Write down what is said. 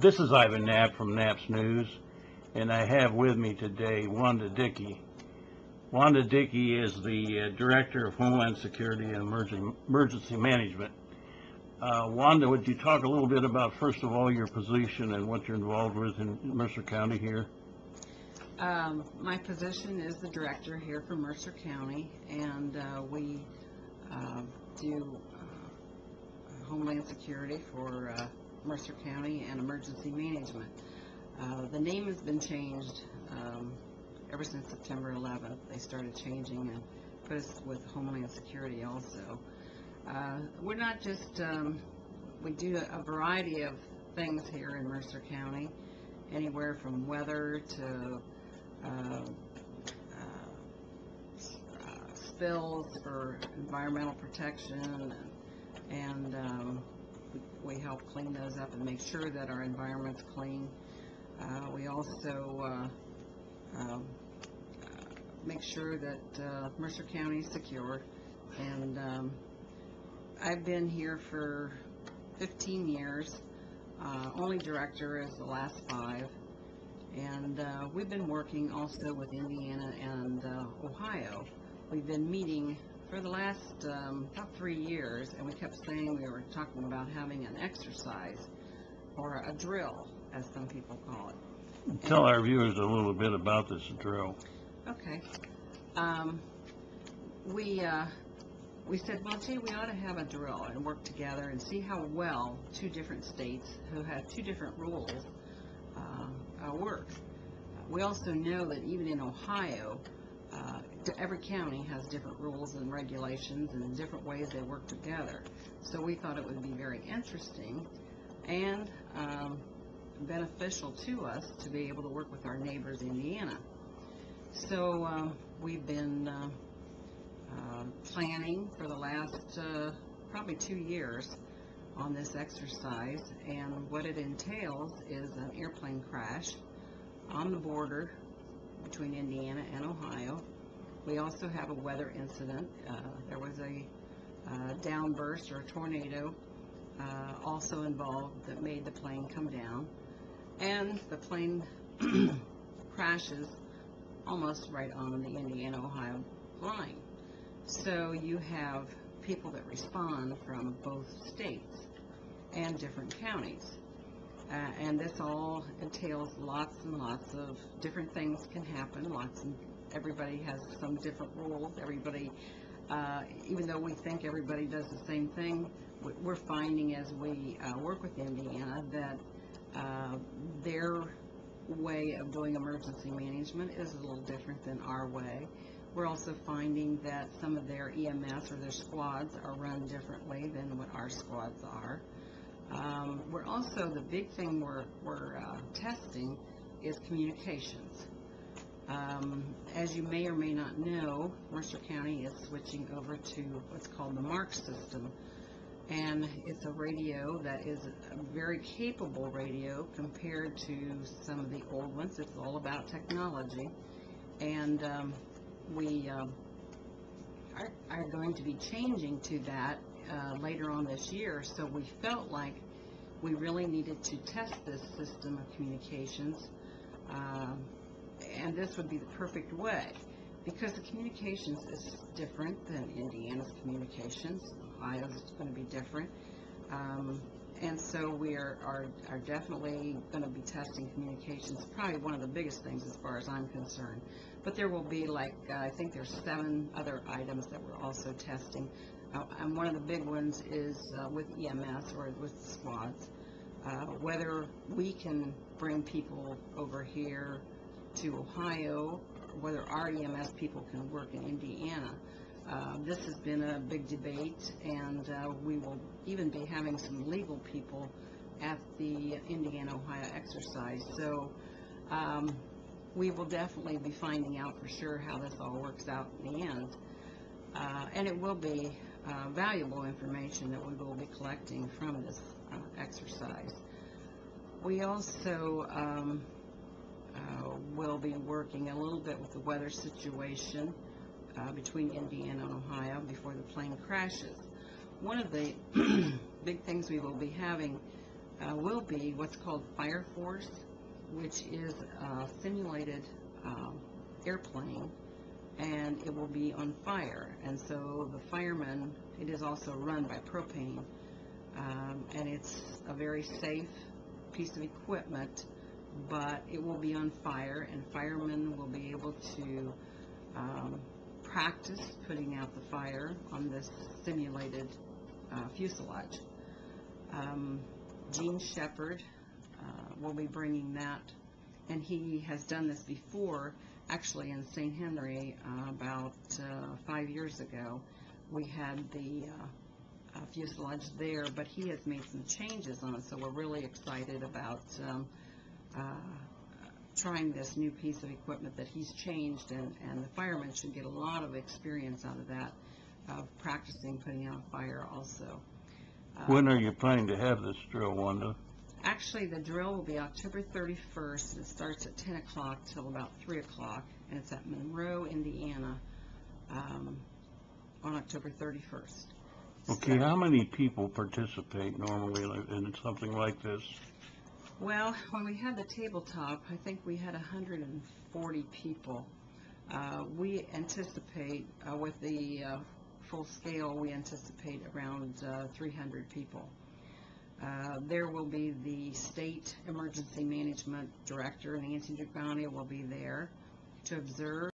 This is Ivan Knapp from Knapp's News, and I have with me today Wanda Dicke. Wanda Dicke is the Director of Homeland Security and Emergency Management. Wanda, would you talk a little bit about, first of all, your position and what you're involved with in Mercer County here? My position is the director here for Mercer County, and we do Homeland Security for Mercer County and Emergency Management. The name has been changed ever since September 11th. They started changing and put us with Homeland Security also. We're not just, we do a variety of things here in Mercer County, anywhere from weather to spills for environmental protection, and we help clean those up and make sure that our environment's clean. We also make sure that Mercer County is secure, and I've been here for 15 years. Only director is the last 5, and we've been working also with Indiana and Ohio. We've been meeting for the last about 3 years, and we kept saying we were talking about having an exercise or a drill, as some people call it. Tell our viewers a little bit about this drill. Okay. We said, well, gee, we ought to have a drill and work together and see how well 2 different states who have 2 different rules work. We also know that even in Ohio, every county has different rules and regulations and different ways they work together. So we thought it would be very interesting and beneficial to us to be able to work with our neighbors, Indiana. So we've been planning for the last probably 2 years on this exercise, and what it entails is an airplane crash on the border between Indiana and Ohio. We also have a weather incident. There was a downburst or a tornado also involved that made the plane come down, and the plane crashes almost right on the Indiana-Ohio line. So you have people that respond from both states and different counties. And this all entails lots and lots of different things can happen. Everybody has some different rules. Everybody, even though we think everybody does the same thing, we're finding as we work with Indiana that their way of doing emergency management is a little different than our way. We're also finding that some of their EMS or their squads are run differently than what our squads are. We're also, the big thing we're testing is communications. As you may or may not know, Mercer County is switching over to what's called the MARC system, and it's a radio that is a very capable radio compared to some of the old ones. It's all about technology, and we are going to be changing to that later on this year, so we felt like we really needed to test this system of communications, and this would be the perfect way, because the communications is different than Indiana's communications. Ohio's is going to be different, and so we are definitely going to be testing communications, probably one of the biggest things as far as I'm concerned. But there will be, like, I think there's 7 other items that we're also testing. And one of the big ones is with EMS or with squads, whether we can bring people over here to Ohio, or whether our EMS people can work in Indiana. This has been a big debate, and we will even be having some legal people at the Indiana-Ohio exercise. So we will definitely be finding out for sure how this all works out in the end. And it will be valuable information that we will be collecting from this exercise. We also will be working a little bit with the weather situation between Indiana and Ohio before the plane crashes. One of the big things we will be having will be what's called Fire Force, which is a simulated airplane, and it will be on fire. And so the firemen, it is also run by propane, and it's a very safe piece of equipment, but it will be on fire, and firemen will be able to practice putting out the fire on this simulated fuselage. Gene Shepard will be bringing that, and he has done this before, actually in St. Henry about 5 years ago. We had the fuselage there, but he has made some changes on it, so we're really excited about trying this new piece of equipment that he's changed, and the firemen should get a lot of experience out of that, practicing putting out a fire also. When are you planning to have this drill, Wanda? Actually, the drill will be October 31st. It starts at 10 o'clock till about 3 o'clock, and it's at Monroe, Indiana, on October 31st. Okay, how many people participate normally in something like this? Well, when we had the tabletop, I think we had 140 people. We anticipate, with the full scale, we anticipate around 300 people. There will be the State Emergency Management Director, Nancy Couny, will be there to observe.